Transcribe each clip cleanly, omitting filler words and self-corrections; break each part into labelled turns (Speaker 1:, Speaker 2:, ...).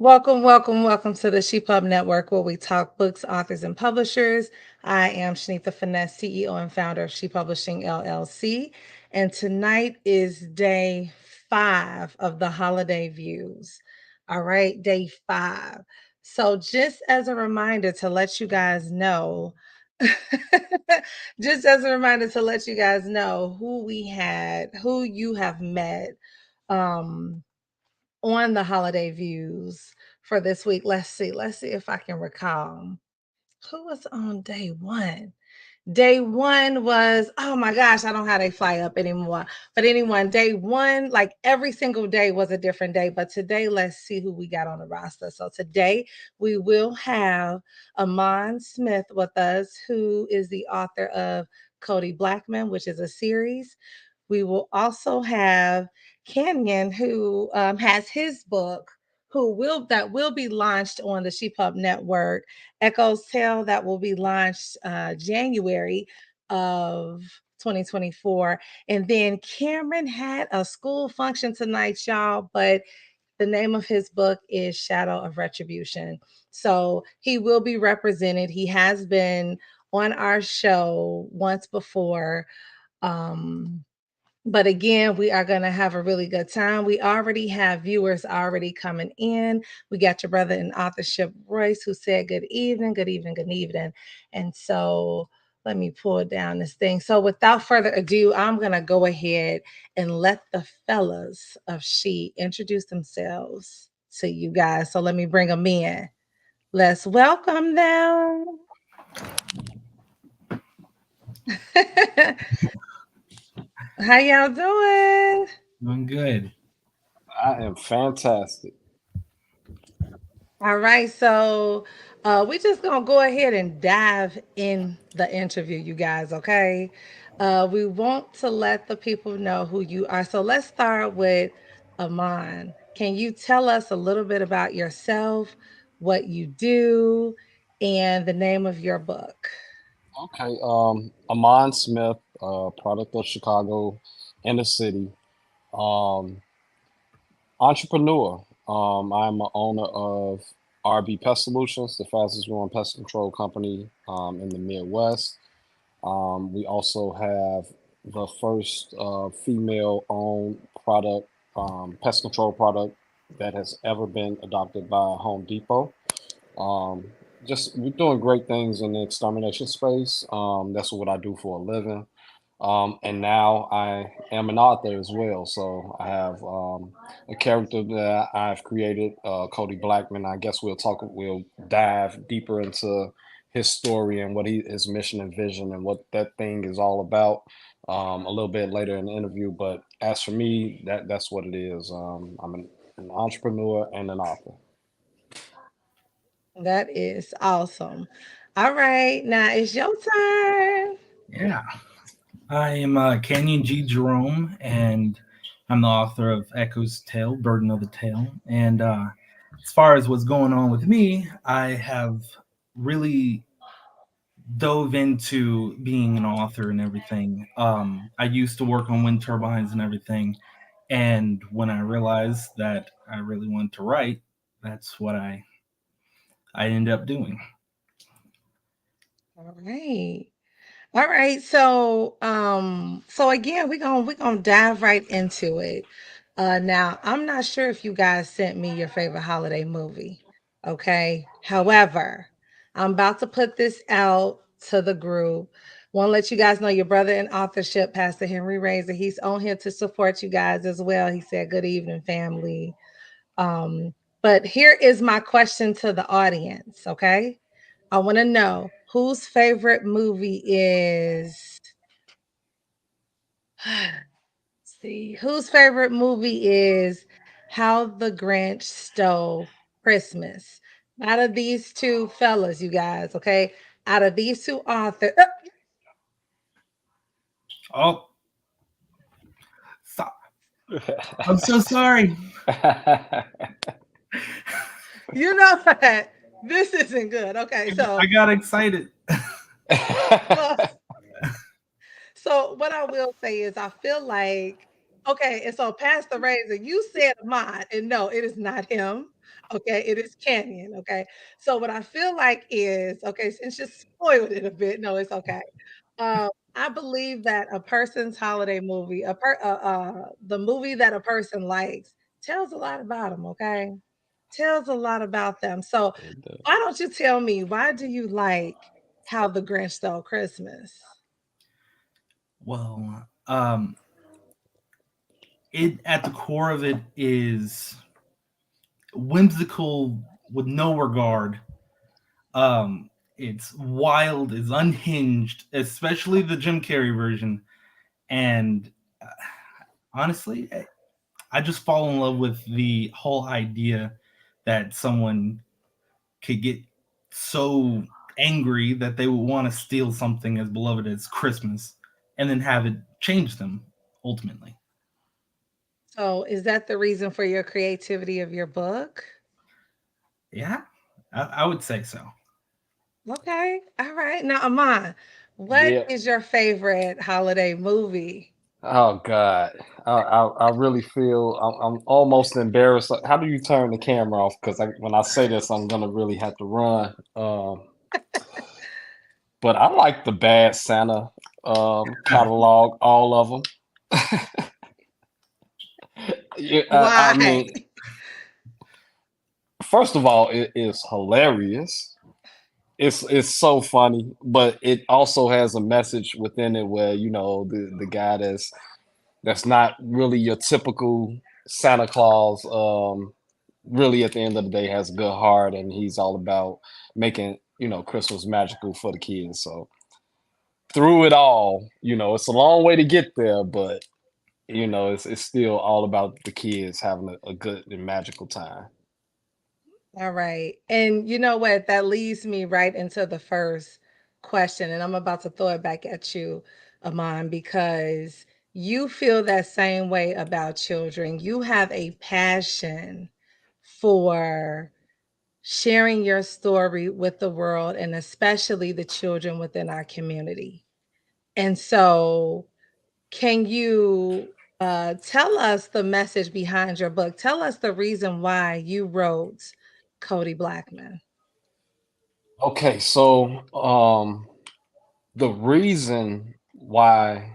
Speaker 1: Welcome to the She Pub Network, where we talk books, authors, and publishers. I am Shanitha Finesse, CEO and founder of She Publishing LLC. And tonight is day 5 of the holiday views. All right, day 5. So, just as a reminder to let you guys know, who who you have met. Um, on the holiday views for this week. Let's see if I can recall who was on day one. Day one was, oh my gosh, I don't know how they fly up anymore. But anyone, day one, like every single day was a different day. But today, let's see who we got on the roster. So today we will have AHMAND Smith with us, who is the author of KODI BLACKMAN, which is a series. We will also have KANYON, who has his book, that will be launched on the She Pub Network. Echo's Tale, that will be launched January of 2024. And then KAMRIN had a school function tonight, y'all, but the name of his book is Shadow of Retribution. So he will be represented. He has been on our show once before. Um, but again, we are going to have a really good time. We already have viewers already coming in. We got your brother in authorship, Royce, who said good evening, good evening, good evening. And so let me pull down this thing. So without further ado, I'm going to go ahead and let the fellas of She introduce themselves to you guys. So let me bring them in. Let's welcome them. How y'all doing?
Speaker 2: Doing good.
Speaker 3: I am fantastic.
Speaker 1: All right, so we're just gonna go ahead and dive in the interview, you guys. Okay, we want to let the people know who you are. So let's start with Amon. Can you tell us a little bit about yourself, what you do, and the name of your book?
Speaker 3: Okay, Amon Smith, product of Chicago and the city. Um, Entrepreneur. I'm a owner of RB Pest Solutions, the fastest growing pest control company in the Midwest. We also have the first female owned product, pest control product that has ever been adopted by Home Depot. Um, just we're doing great things in the extermination space. That's what I do for a living. And now I am an author as well. So I have a character that I've created, KODI BLACKMAN. I guess we'll dive deeper into his story and his mission and vision and what that thing is all about a little bit later in the interview. But as for me, that's what it is. I'm an entrepreneur and an author.
Speaker 1: That is awesome. All right, now it's your turn.
Speaker 2: Yeah. I am Canyon G. Jerome, and I'm the author of Echo's Tale, Burden of the Tale. And as far as what's going on with me, I have really dove into being an author and everything. I used to work on wind turbines and everything. And when I realized that I really wanted to write, that's what I ended up doing.
Speaker 1: All right. All right, so again, we're gonna dive right into it. Now I'm not sure if you guys sent me your favorite holiday movie. Okay. However, I'm about to put this out to the group. Want to let you guys know your brother in authorship, Pastor Henry Razor. He's on here to support you guys as well. He said, "Good evening, family." But here is my question to the audience. Okay. I want to know whose favorite movie is. See, whose favorite movie is How the Grinch Stole Christmas? Out of these two fellas, you guys, okay? Out of these two authors,
Speaker 2: Oh, I'm so sorry.
Speaker 1: you know what? This isn't good. Okay,
Speaker 2: I
Speaker 1: so
Speaker 2: got excited.
Speaker 1: well, so what I will say is I feel like okay, and so Pastor Razor, you said mine, and no, it is not him. Okay, it is Canyon. Okay, so what I feel like is okay, since you spoiled it a bit. No, it's okay. I believe that a person's holiday movie, the movie that a person likes, tells a lot about them. Okay, tells a lot about them. So
Speaker 3: And,
Speaker 1: why don't you tell me why do you like How the Grinch Stole Christmas?
Speaker 2: Well, it at the core of it is whimsical with no regard. It's wild, it's unhinged, especially the Jim Carrey version. And honestly, I just fall in love with the whole idea that someone could get so angry that they would want to steal something as beloved as Christmas and then have it change them ultimately.
Speaker 1: So is that the reason for your creativity of your book?
Speaker 2: Yeah, I would say so.
Speaker 1: Okay. All right. Now, Amon, what
Speaker 3: yeah.
Speaker 1: is your favorite holiday movie?
Speaker 3: Oh God, I really feel I'm almost embarrassed. Like, how do you turn the camera off? Because when I say this, I'm gonna really have to run. But I like the Bad Santa catalog, all of them. Yeah, I
Speaker 1: Why?
Speaker 3: mean, first of all, it is hilarious. It's so funny, but it also has a message within it where the guy that's not really your typical Santa Claus. Really, at the end of the day, has a good heart, and he's all about making Christmas magical for the kids. So through it all, it's a long way to get there, but it's still all about the kids having a good and magical time.
Speaker 1: All right. And you know what? That leads me right into the first question. And I'm about to throw it back at you, Amon, because you feel that same way about children. You have a passion for sharing your story with the world and especially the children within our community. And so, can you tell us the message behind your book? Tell us the reason why you wrote Cody Blackman.
Speaker 3: Okay, so the reason why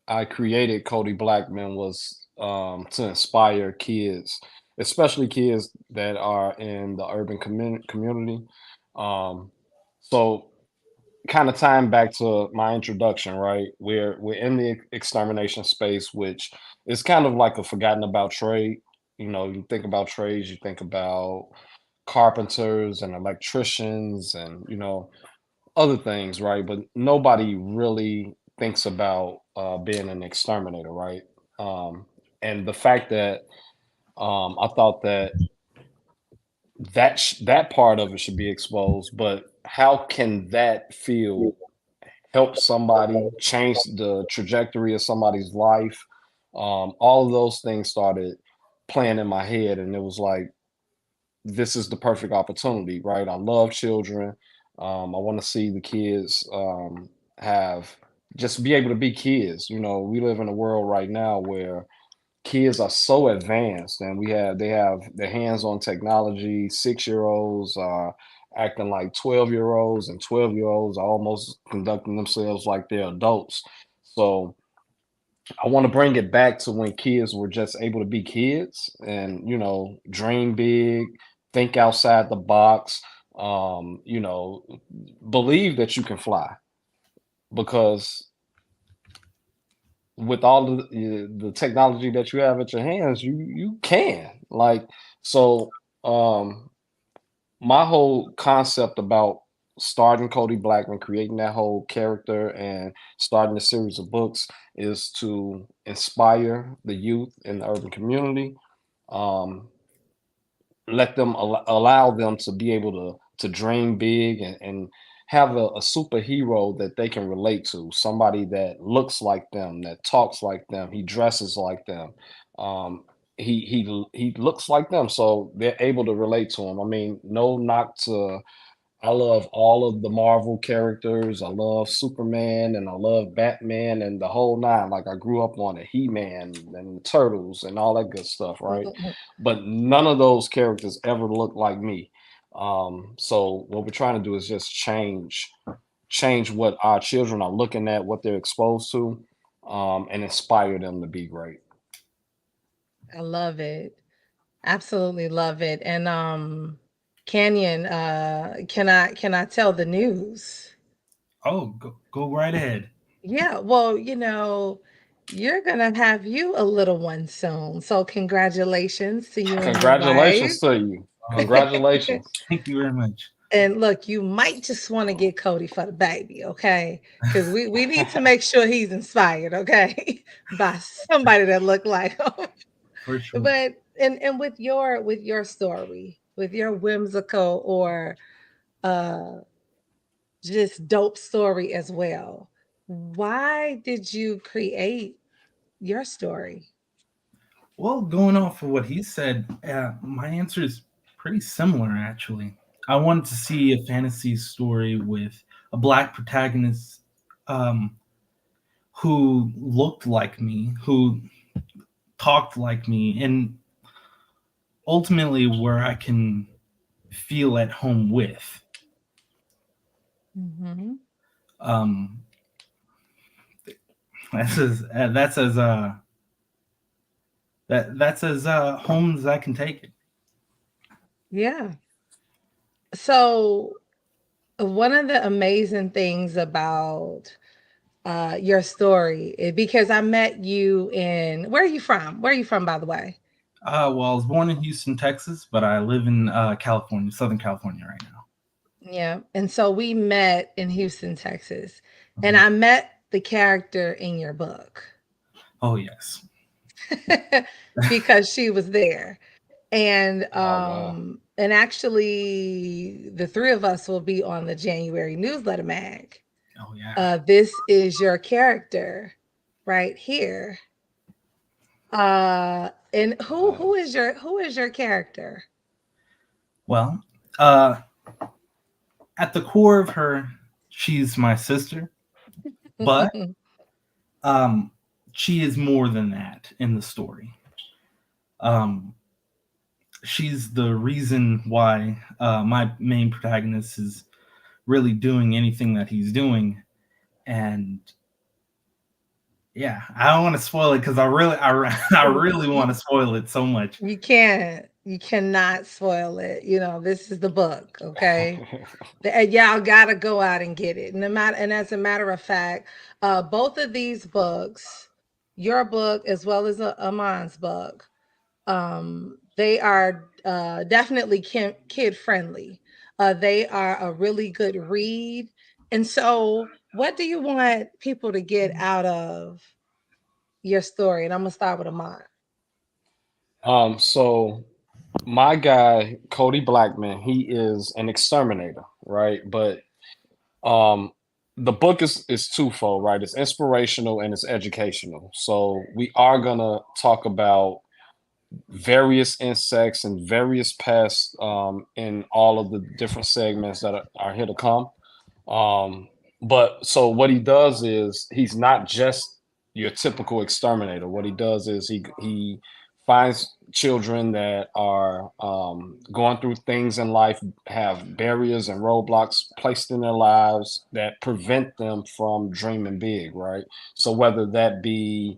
Speaker 3: I created Cody Blackman was to inspire kids, especially kids that are in the urban community. Um, so kind of tying back to my introduction, right? We're in the extermination space, which is kind of like a forgotten about trade. You think about trades, you think about carpenters and electricians and other things, right? But nobody really thinks about being an exterminator, right? Um, and the fact that I thought that that part of it should be exposed, but how can that field help somebody change the trajectory of somebody's life? All of those things started playing in my head, and it was like, this is the perfect opportunity, right? I love children. I want to see the kids have just be able to be kids. We live in a world right now where kids are so advanced, and they have their hands on technology. 6 year olds are acting like 12 year olds, and 12 year olds are almost conducting themselves like they're adults. So I want to bring it back to when kids were just able to be kids and, dream big, think outside the box, you know, believe that you can fly because with all the technology that you have at your hands, you can. Like, so my whole concept about starting Cody Blackman, creating that whole character and starting a series of books is to inspire the youth in the urban community. Um, Let them allow them to be able to dream big and have a superhero that they can relate to, somebody that looks like them, that talks like them, he dresses like them, um, he looks like them, so they're able to relate to him. I mean, no knock to I love all of the Marvel characters. I love Superman and I love Batman and the whole nine. Like I grew up on the He-Man and the Turtles and all that good stuff, right? But none of those characters ever looked like me. So what we're trying to do is just change what our children are looking at, what they're exposed to, and inspire them to be great.
Speaker 1: I love it. Absolutely love it. And Canyon, can I tell the news?
Speaker 2: Oh, go right ahead.
Speaker 1: Yeah, well, you're gonna have you a little one soon. So congratulations to you and your wife.
Speaker 3: Congratulations to you.
Speaker 2: Oh,
Speaker 3: Congratulations.
Speaker 2: thank you very much.
Speaker 1: And look, you might just want to get Cody for the baby, okay? Because we need to make sure he's inspired, okay, by somebody that look like him.
Speaker 2: For sure.
Speaker 1: But and with your story, with your whimsical or uh just dope story as well, why did you create your story?
Speaker 2: Well, going off of what he said, my answer is pretty similar, actually. I wanted to see a fantasy story with a black protagonist um, who looked like me, who talked like me, and ultimately where I can feel at home with.
Speaker 1: Mm-hmm.
Speaker 2: Um, that's as home as I can take it.
Speaker 1: Yeah. So one of the amazing things about your story, because I met you in, where are you from? Where are you from, by the way?
Speaker 2: Well, I was born in Houston, Texas, but I live in California, Southern California right now.
Speaker 1: Yeah. And so we met in Houston, Texas, and
Speaker 2: Mhm.
Speaker 1: I met the character in your book
Speaker 2: Oh yes.
Speaker 1: because she was there. And
Speaker 3: Oh wow.
Speaker 1: actually the three of us will be on the January newsletter mag.
Speaker 2: Oh yeah.
Speaker 1: This is your character right here. And who is your character?
Speaker 2: Well, uh, at the core of her, she's my sister, but um, she is more than that in the story. Um, she's the reason why my main protagonist is really doing anything that he's doing, and yeah, I don't want to spoil it because I really want to spoil it so much.
Speaker 1: You can't. You cannot spoil it. This is the book, okay? And y'all gotta go out and get it. And as a matter of fact, both of these books, your book as well as Amon's book, they are definitely kid friendly. They are a really good read. And so, what do you want people to get out of your story? And I'm gonna start with Amon.
Speaker 3: So my guy, KODI BLACKMAN, he is an exterminator, right? But um the book is twofold, right? It's inspirational and it's educational. So we are gonna talk about various insects and various pests in all of the different segments that are here to come. Um, but so what he does is he's not just your typical exterminator. What he does is he finds children that are going through things in life, have barriers and roadblocks placed in their lives that prevent them from dreaming big, right? So whether that be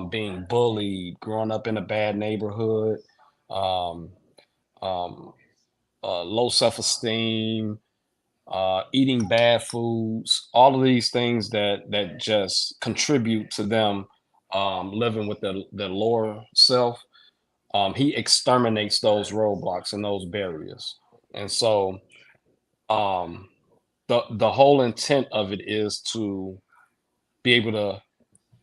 Speaker 3: being bullied, growing up in a bad neighborhood, um, um, low self-esteem, eating bad foods, all of these things that just contribute to them living with the lower self. He exterminates those roadblocks and those barriers. And so um, the whole intent of it is to be able to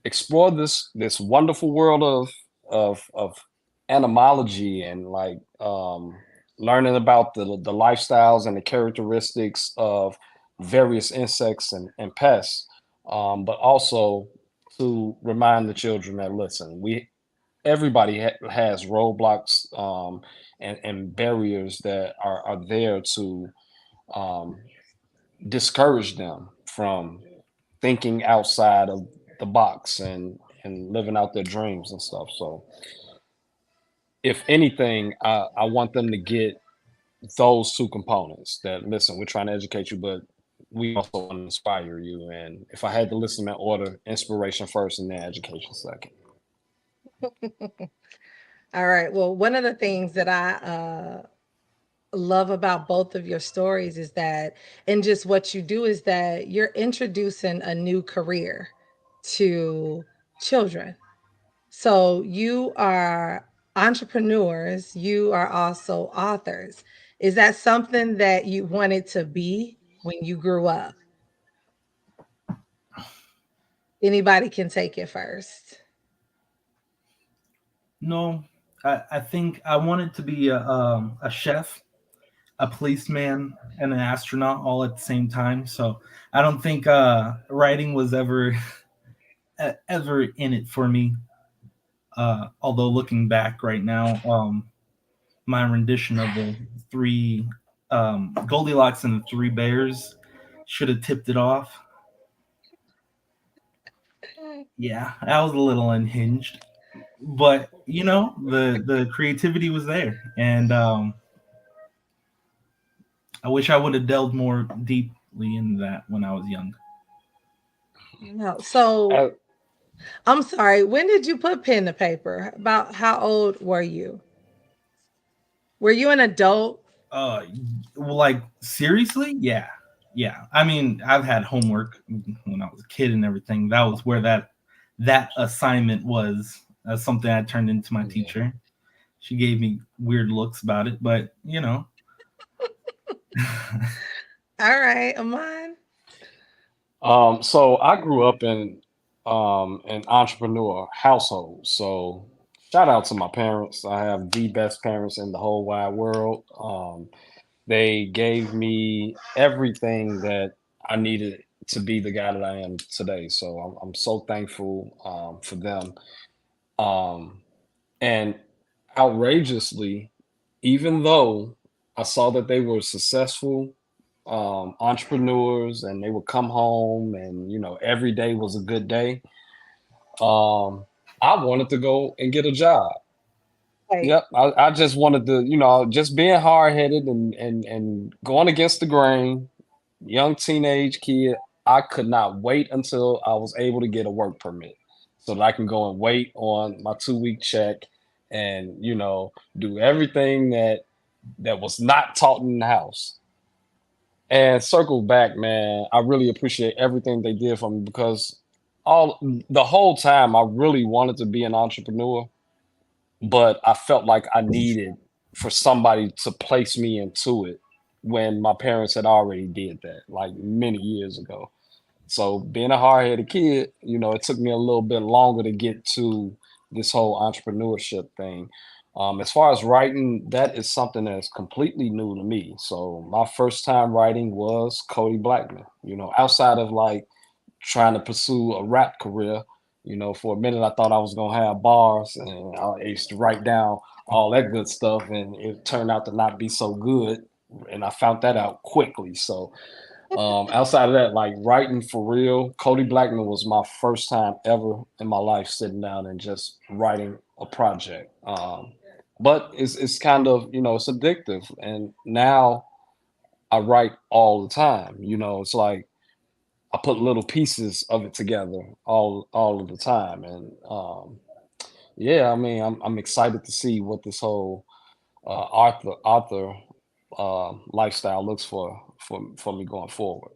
Speaker 3: explore this wonderful world of animology and like learning about the lifestyles and the characteristics of various insects and pests, but also to remind the children that listen, we everybody has roadblocks and barriers that are there to um, discourage them from thinking outside of the box and living out their dreams and stuff. So if anything, I want them to get those two components that listen, we're trying to educate you, but we also want to inspire you. And if I had to listen in order, inspiration first and then education second.
Speaker 1: All right. Well, one of the things that I love about both of your stories is that, and just what you do, is that you're introducing a new career to children. So you are entrepreneurs, you are also authors. Is that something that you wanted to be when you grew up? Anybody can take it first.
Speaker 2: No, I think I wanted to be a chef, a policeman, and an astronaut all at the same time. So I don't think writing was ever ever in it for me. Although looking back right now, my rendition of the three Goldilocks and the Three Bears should have tipped it off. Yeah, I was a little unhinged, but the creativity was there, and I wish I would have delved more deeply into that when I was young.
Speaker 1: No. So
Speaker 3: Uh,
Speaker 1: I'm sorry, when did you put pen to paper? About how old were you? Were you an adult?
Speaker 2: Uh, like seriously, yeah, yeah. I mean, I've had homework when I was a kid and everything. That was where that assignment was. That's something I turned into my
Speaker 3: yeah.
Speaker 2: teacher. She gave me weird looks about it, but
Speaker 1: All right, Amon.
Speaker 3: So I grew up in an entrepreneur household. So shout out to my parents. I have the best parents in the whole wide world. They gave me everything that I needed to be the guy that I am today. So I'm so thankful for them. Um, and outrageously, even though I saw that they were successful entrepreneurs and they would come home and every day was a good day, um, I wanted to go and get a job.
Speaker 1: Right.
Speaker 3: Yep, I just wanted to, just being hard headed and going against the grain. Young teenage kid, I could not wait until I was able to get a work permit so that I can go and wait on my 2 week check and do everything that was not taught in the house. And circle back, man, I really appreciate everything they did for me because all the whole time I really wanted to be an entrepreneur, but I felt like I needed for somebody to place me into it when my parents had already did that like many years ago. So being a hard-headed kid, it took me a little bit longer to get to this whole entrepreneurship thing. As far as writing, that is something that's completely new to me. So my first time writing was KODI BLACKMAN. Outside of like trying to pursue a rap career. For a minute, I thought I was gonna have bars, and I used to write down all that good stuff, and it turned out to not be so good, and I found that out quickly. So, outside of that, like writing for real, KODI BLACKMAN was my first time ever in my life sitting down and just writing a project. But it's kind of it's addictive, and now I write all the time. It's like I put little pieces of it together all of the time, and yeah, I mean, I'm excited to see what this whole author lifestyle looks for me going forward.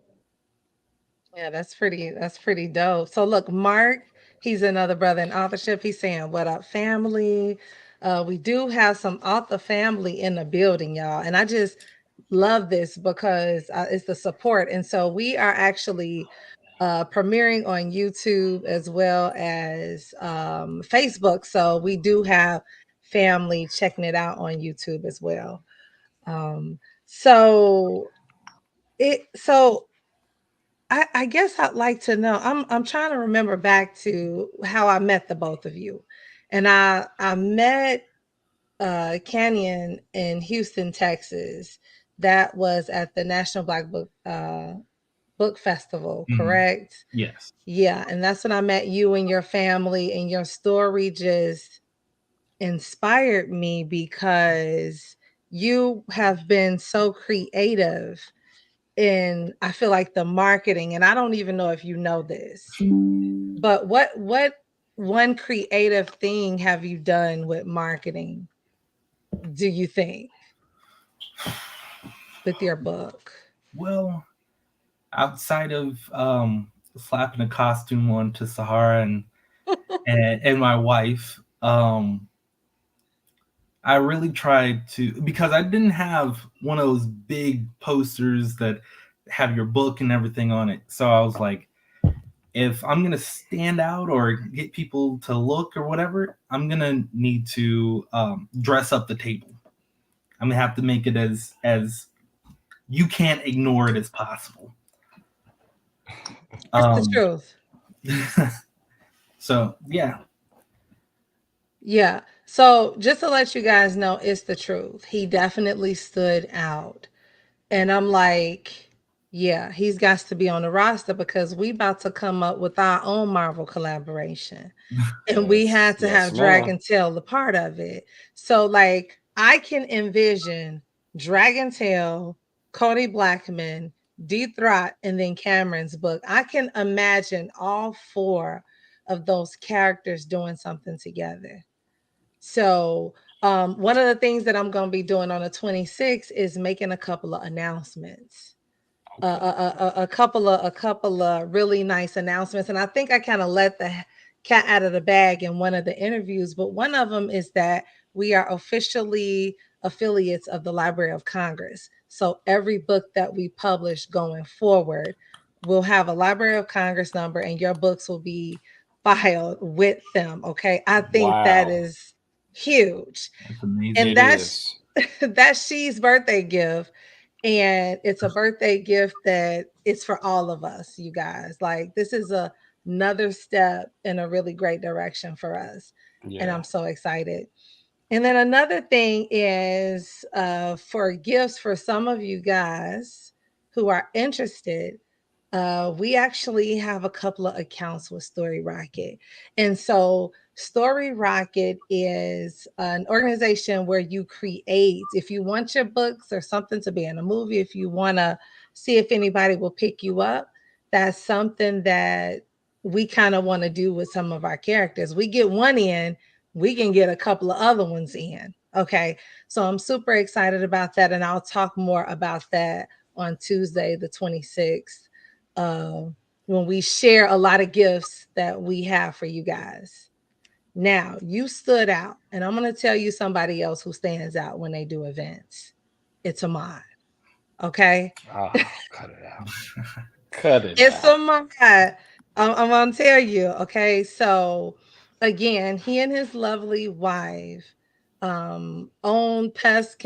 Speaker 1: Yeah, that's pretty dope. So look, Mark, he's another brother in authorship. He's saying, "What up, family?" We do have some author family in the building, y'all, and I just love this because it's the support. And so we are actually premiering on YouTube as well as Facebook. So we do have family checking it out on YouTube as well. Um, so so I guess I'd like to know. I'm trying to remember back to how I met the both of you, and I met Canyon in Houston, Texas, that was at the National Black Book Festival, correct?
Speaker 2: Yes.
Speaker 1: Yeah, and that's when I met you and your family, and your story just inspired me because you have been so creative in, I feel like, the marketing. And I don't even know if you know this, but what one creative thing have you done with marketing, do you think, with your book?
Speaker 2: Well, outside of slapping a costume on to Sahara and my wife, I really tried to, because I didn't have one of those big posters that have your book and everything on it. So I was like, if I'm gonna stand out or get people to look or whatever, I'm gonna need to dress up the table. I'm gonna have to make it as you can't ignore it as possible.
Speaker 1: It's the
Speaker 2: Um,
Speaker 1: truth.
Speaker 2: so yeah.
Speaker 1: Yeah. So just to let you guys know, it's the truth. He definitely stood out. And I'm like, yeah, he's got to be on the roster because we about to come up with our own Marvel collaboration. And we
Speaker 3: Yes,
Speaker 1: had to
Speaker 3: yes,
Speaker 1: have
Speaker 3: ma'am.
Speaker 1: Dragon Tail a part of it. So like I can envision Dragon Tail, KODI BLACKMAN, D Throt, and then Cameron's book. I can imagine all four of those characters doing something together. So one of the things that I'm going to be doing on the 26th is making a couple of announcements,
Speaker 3: Okay.
Speaker 1: a couple of really nice announcements. And I think I kind of let the cat out of the bag in one of the interviews, but one of them is that we are officially affiliates of the Library of Congress. So every book that we publish going forward will have a Library of Congress number, and your books will be filed with them. Okay. I think that
Speaker 3: Wow.
Speaker 1: is huge.
Speaker 2: That's amazing.
Speaker 1: And
Speaker 3: It
Speaker 1: that's
Speaker 3: is.
Speaker 1: that's she's birthday gift, and it's a birthday gift that it's for all of us, you guys. Like this is another step in a really great direction for us, and
Speaker 3: Yeah.
Speaker 1: I'm so excited. And then another thing is for gifts for some of you guys who are interested, we actually have a couple of accounts with Story Rocket. And so Story Rocket is an organization where you create, if you want your books or something to be in a movie, if you want to see if anybody will pick you up, that's something that we kind of want to do with some of our characters. We get one in, we can get a couple of other ones in. Okay. So I'm super excited about that. And I'll talk more about that on Tuesday, the 26th, uh, when we share a lot of gifts that we have for you guys. Now, you stood out, and I'm going to tell you somebody else who stands out when they do events. It's Ahmad. Okay.
Speaker 3: Oh, cut it out. Cut it
Speaker 1: It's
Speaker 3: out.
Speaker 1: Ahmad. I'm going to tell you. Okay. So, again, he and his lovely wife own a pest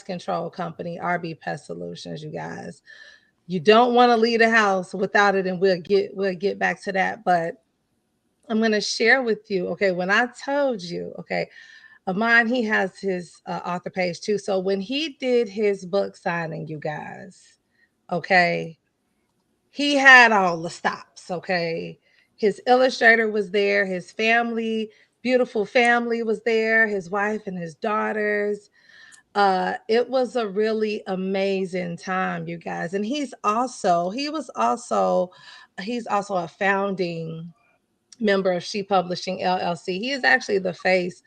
Speaker 1: control company, RB Pest Solutions, you guys. You don't want to leave the house without it, and we'll get back to that. But I'm going to share with you, okay, when I told you, okay, Amon, he has his author page too. So when he did his book signing, you guys, okay, he had all the stops, okay. His illustrator was there, his family, beautiful family was there, his wife and his daughters. It was a really amazing time, you guys. And he's also a founding member of She Publishing LLC. He is actually the face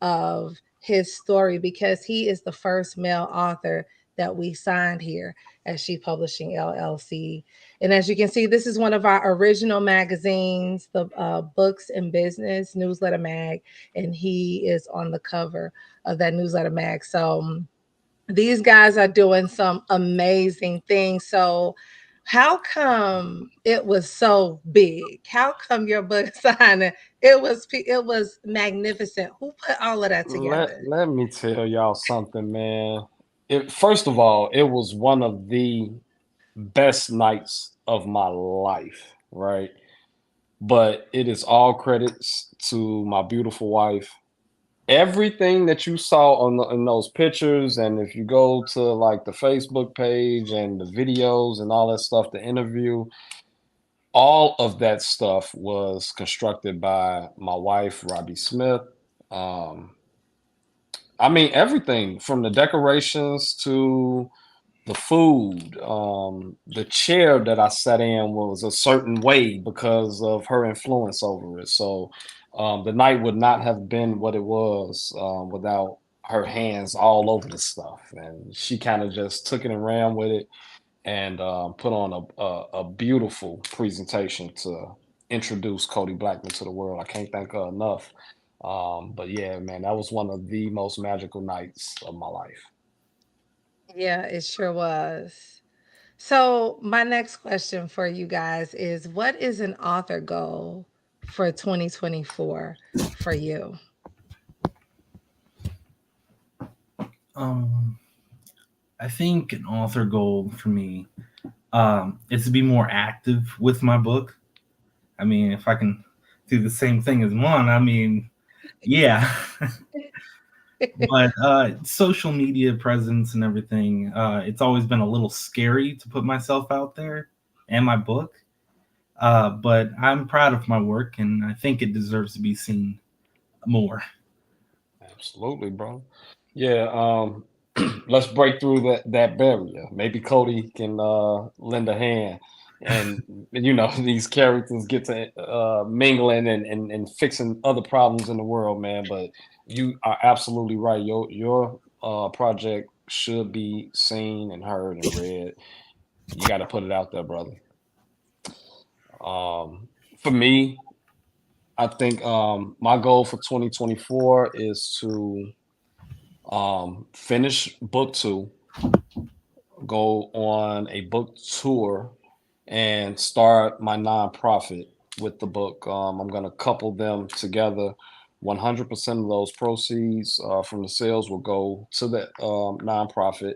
Speaker 1: of his story because he is the first male author that we signed here at She Publishing LLC. And as you can see, this is one of our original magazines, the Books and Business newsletter mag, and he is on the cover of that newsletter mag. So these guys are doing some amazing things. So how come it was so big? How come your book signing it was magnificent? Who put all of that together?
Speaker 3: Let me tell y'all something, man. First of all, it was one of the best nights of my life, right? But it is all credits to my beautiful wife everything that you saw in those pictures, and if you go to like the Facebook page and the videos and all that stuff, the interview, all of that stuff was constructed by my wife, Robbie Smith. Um, I mean, everything from the decorations to the food. The chair that I sat in was a certain way because of her influence over it. So the night would not have been what it was without her hands all over the stuff. And she kind of just took it and ran with it and put on a beautiful presentation to introduce KODI BLACKMAN to the world. I can't thank her enough. But yeah, man, that was one of the most magical nights of my life.
Speaker 1: Yeah, it sure was. So, my next question for you guys is what is an author goal for 2024 for you?
Speaker 2: Um, I think an author goal for me is to be more active with my book. I mean, if I can do the same thing as one, I mean, yeah. But social media presence and everything, it's always been a little scary to put myself out there and my book. But I'm proud of my work, and I think it deserves to be seen more.
Speaker 3: Absolutely, bro. Yeah, let's break through that barrier. Maybe Cody can lend a hand, and you know these characters get to mingling and fixing other problems in the world, man. But you are absolutely right. Your project should be seen and heard and read. You got to put it out there, brother. For me, I think my goal for 2024 is to finish book two, go on a book tour, and start my nonprofit with the book. I'm going to couple them together. 100% of those proceeds from the sales will go to the nonprofit,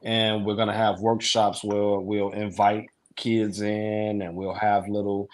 Speaker 3: and we're going to have workshops where we'll invite kids in and we'll have little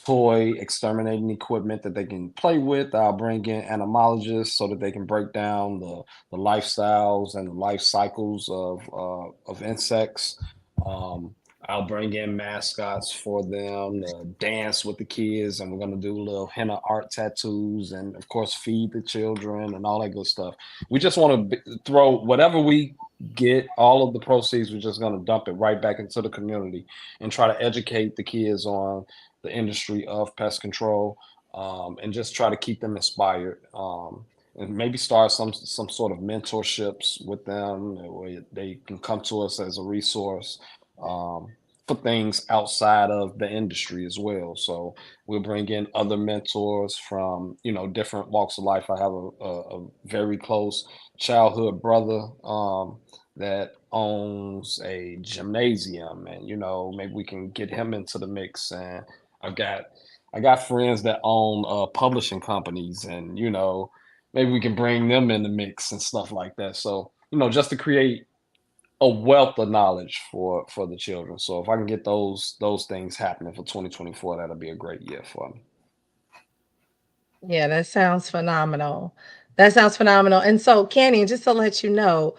Speaker 3: toy exterminating equipment that they can play with. I'll bring in entomologists so that they can break down the lifestyles and the life cycles of insects. Um, I'll bring in mascots for them to dance with the kids, and we're gonna do little henna art tattoos, and of course, feed the children and all that good stuff. We just want to throw whatever we get, all of the proceeds. We're just gonna dump it right back into the community and try to educate the kids on the industry of pest control, and just try to keep them inspired. And maybe start some sort of mentorships with them where they can come to us as a resource um, for things outside of the industry as well. So we'll bring in other mentors from different walks of life. I have a very close childhood brother that owns a gymnasium, and maybe we can get him into the mix. And I've got I got friends that own publishing companies, and maybe we can bring them in the mix and stuff like that. So just to create a wealth of knowledge for the children. So if I can get those things happening for 2024, that'll be a great year for me.
Speaker 1: Yeah, that sounds phenomenal. That sounds phenomenal. And so, Canyon, just to let you know,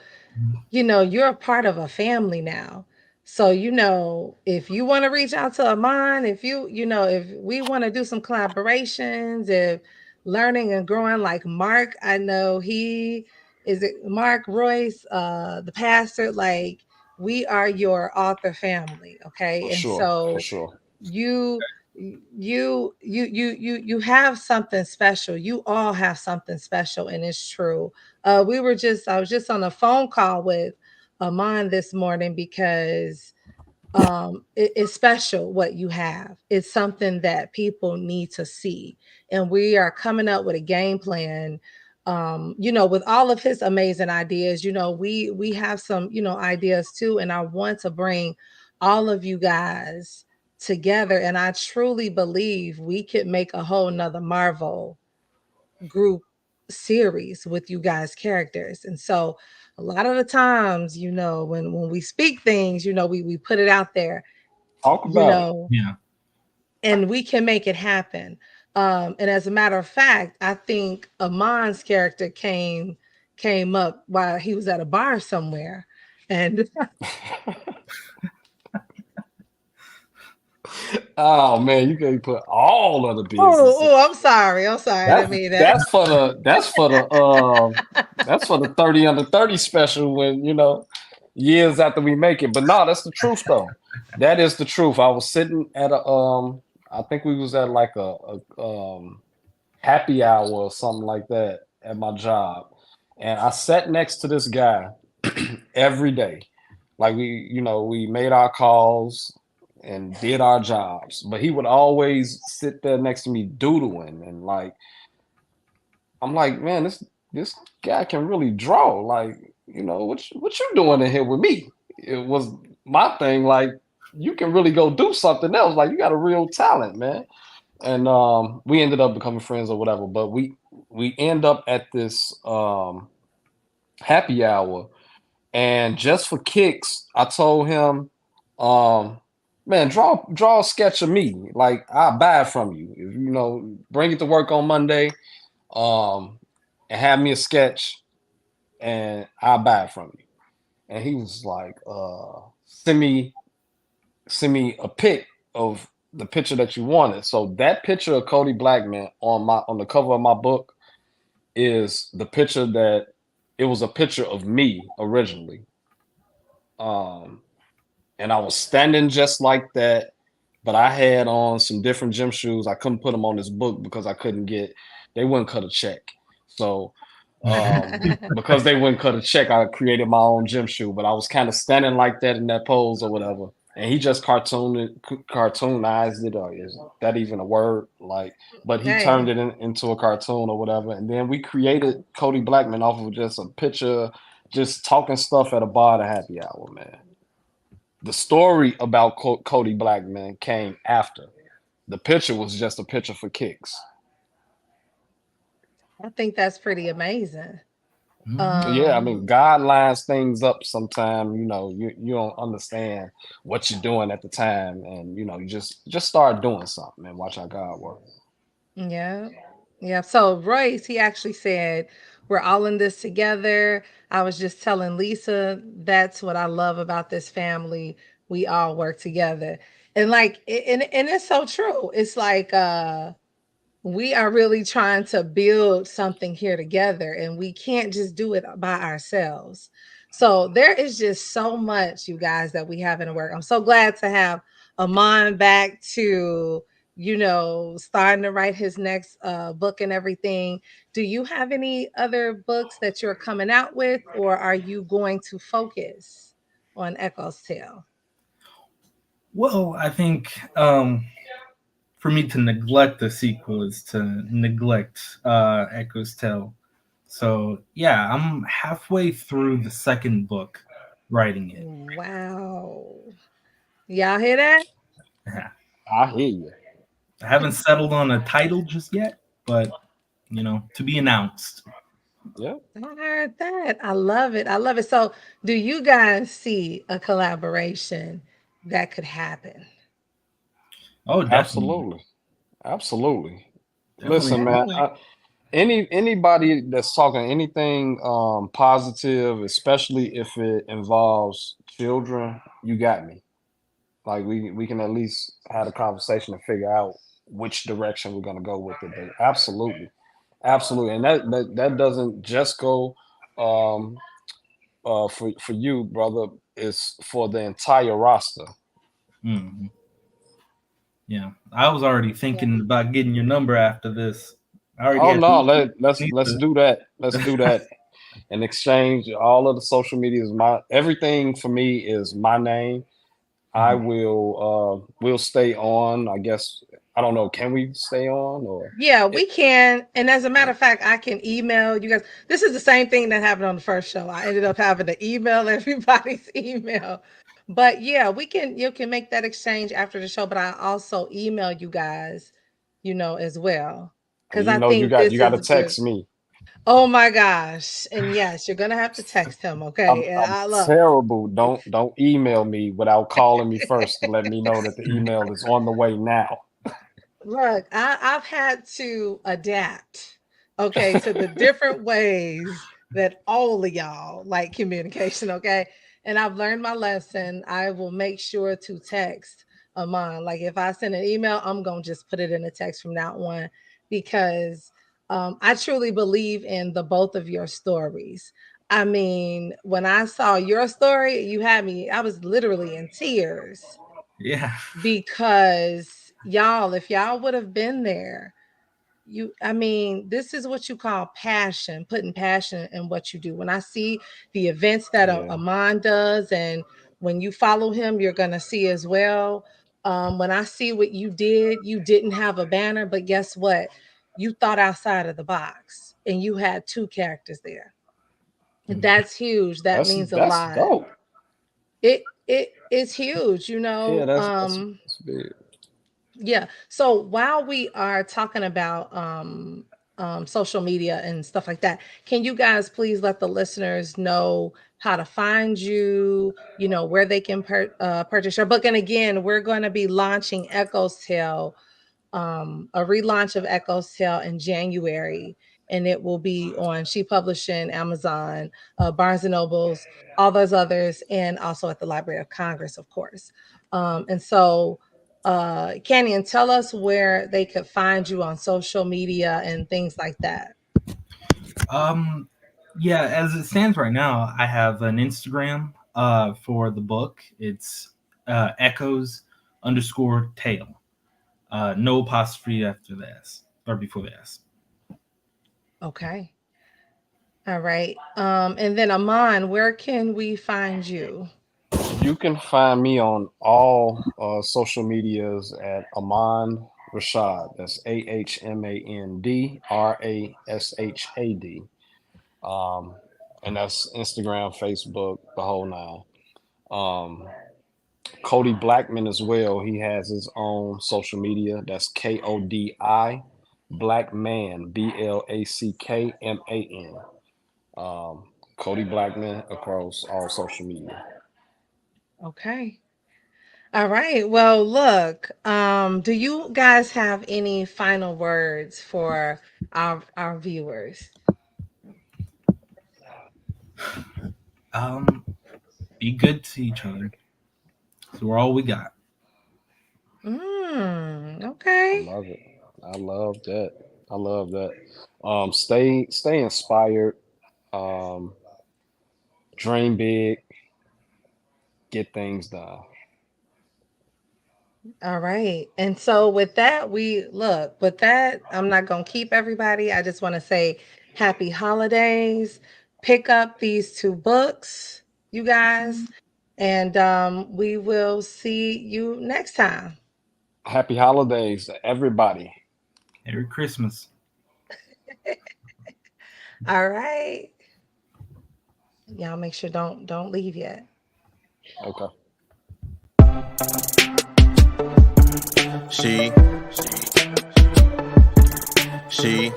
Speaker 1: you're a part of a family now. So, if you want to reach out to Amon, if we want to do some collaborations, if learning and growing like Mark, I know he is it Mark Royce, the pastor, like we are your author family.
Speaker 3: For
Speaker 1: Okay. And
Speaker 3: sure, for
Speaker 1: so
Speaker 3: sure.
Speaker 1: you you have something special. You all have something special, and it's true. I was just on a phone call with Amon this morning because it's special what you have. It's something that people need to see, and we are coming up with a game plan. With all of his amazing ideas, we have some ideas too, and I want to bring all of you guys together, and I truly believe we could make a whole nother Marvel group series with you guys characters. And so a lot of the times, when we speak things, we put it out there,
Speaker 3: Talk
Speaker 1: you
Speaker 3: about it.
Speaker 1: know
Speaker 2: Yeah.
Speaker 1: and we can make it happen. And as a matter of fact, I think Amon's character came up while he was at a bar somewhere. And
Speaker 3: Oh man, you can put all of the business.
Speaker 1: oh, I'm sorry. I'm sorry. I didn't mean that.
Speaker 3: That's for the 30 under 30 special when years after we make it. But no, that's the truth though. That is the truth. I was sitting at I think we was at like a happy hour or something like that at my job. And I sat next to this guy every day. Like we made our calls and did our jobs, but he would always sit there next to me doodling and like I'm like, man, this guy can really draw. Like, what you doing in here with me? It was my thing, like you can really go do something else. Like you got a real talent, man. And we ended up becoming friends or whatever, but we end up at this happy hour. And just for kicks, I told him, man, draw a sketch of me. Like I'll buy it from you. If, bring it to work on Monday, and have me a sketch and I'll buy it from you. And he was like, send me a pic of the picture that you wanted. So that picture of KODI BLACKMAN on the cover of my book is the picture that it was a picture of me originally. And I was standing just like that, but I had on some different gym shoes. I couldn't put them on this book because they wouldn't cut a check. So because they wouldn't cut a check, I created my own gym shoe, but I was kind of standing like that in that pose or whatever. And he just cartoonized it, or is that even a word? Like, but he turned it into a cartoon or whatever. And then we created KODI BLACKMAN off of just a picture, just talking stuff at a bar at a happy hour, man. The story about KODI BLACKMAN came after. The picture was just a picture for kicks.
Speaker 1: I think that's pretty amazing.
Speaker 3: Yeah, I mean, God lines things up sometime. You don't understand what you're doing at the time, and you just start doing something and watch how God works.
Speaker 1: Yeah. Yeah. So Royce, he actually said, we're all in this together. I was just telling Lisa, that's what I love about this family. We all work together. And like, and it's so true. It's like, we are really trying to build something here together, and we can't just do it by ourselves. So there is just so much, you guys, that we have in the work. I'm so glad to have Amon back to, starting to write his next book and everything. Do you have any other books that you're coming out with, or are you going to focus on Echo's Tale?
Speaker 2: Well, I think for me to neglect the sequel is to neglect Echo's Tale. So yeah, I'm halfway through the second book writing it.
Speaker 1: Wow. Y'all hear that?
Speaker 2: Yeah.
Speaker 3: I hear you.
Speaker 2: I haven't settled on a title just yet, but to be announced.
Speaker 3: Yeah.
Speaker 1: I heard that. I love it. I love it. So, do you guys see a collaboration that could happen?
Speaker 2: Oh, definitely.
Speaker 3: Absolutely.
Speaker 2: Definitely.
Speaker 3: Listen, man. Anybody that's talking anything positive, especially if it involves children, you got me. Like we can at least have a conversation and figure out which direction we're gonna go with it. But absolutely, and that doesn't just go for you, brother. It's for the entire roster.
Speaker 2: Mm-hmm. Yeah, I was already thinking about getting your number after this.
Speaker 3: Let's do that. Let's do that. And exchange all of the social media is everything for me is my name. I will stay on. I guess I don't know. Can we stay on or?
Speaker 1: Yeah, we can. And as a matter of fact, I can email you guys. This is the same thing that happened on the first show. I ended up having to email everybody's email. But yeah, you can make that exchange after the show. But I also email you guys, as well. Because I
Speaker 3: You
Speaker 1: think this
Speaker 3: got to
Speaker 1: is good.
Speaker 3: text me.
Speaker 1: Oh my gosh. And yes, you're gonna have to text him, okay? And
Speaker 3: I'm
Speaker 1: I love
Speaker 3: terrible. Don't email me without calling me first to let me know that the email is on the way now.
Speaker 1: Look, I've had to adapt, okay, to the different ways that all of y'all like communication, okay? And I've learned my lesson. I will make sure to text Amon. Like if I send an email, I'm gonna just put it in a text from now on because I truly believe in the both of your stories. I mean, when I saw your story, you had me, I was literally in tears
Speaker 2: Yeah.
Speaker 1: because y'all, if y'all would have been there, I mean, this is what you call passion, putting passion in what you do. When I see the events that
Speaker 3: Yeah.
Speaker 1: Amon does, and when you follow him, you're going to see as well. When I see what you did, you didn't have a banner, but guess what? You thought outside of the box and you had two characters there. That's huge. That means a
Speaker 3: That's
Speaker 1: lot.
Speaker 3: dope.
Speaker 1: It is huge, you
Speaker 3: Yeah,
Speaker 1: know.
Speaker 3: that's big.
Speaker 1: Yeah. So while we are talking about social media and stuff like that, can you guys please let the listeners know how to find you, you know, where they can purchase your book? And again, we're going to be launching Echo's Tale, a relaunch of Echo's Tale in January. And it will be on She Publishing, Amazon, Barnes and Nobles, all those others, and also at the Library of Congress, of course. And so, Canyon, tell us where they could find you on social media and things like that.
Speaker 2: Um, yeah, as it stands right now, I have an Instagram for the book. It's echoes underscore tail. No apostrophe after the S or before the S.
Speaker 1: Okay. All right. And then Aman, where can we find you?
Speaker 3: You can find me on all social medias at Ahmand Rashad. That's AHMAND RASHAD. And that's Instagram, Facebook, the whole nine. KODI BLACKMAN as well. He has his own social media. That's KODI BLACKMAN BLACKMAN. KODI BLACKMAN across all social media.
Speaker 1: Okay. All right. Well, look, do you guys have any final words for our viewers?
Speaker 2: Be good to each other. So we're all we got.
Speaker 3: I
Speaker 1: Okay.
Speaker 3: love it. I love that. I love that. Stay inspired. Um, dream big. Get things done.
Speaker 1: All right. And so with that, with that, I'm not going to keep everybody. I just want to say happy holidays. Pick up these two books, you guys, and we will see you next time.
Speaker 3: Happy holidays to everybody.
Speaker 2: Merry Christmas.
Speaker 1: All right. Y'all make sure don't leave yet.
Speaker 3: Okay.
Speaker 4: She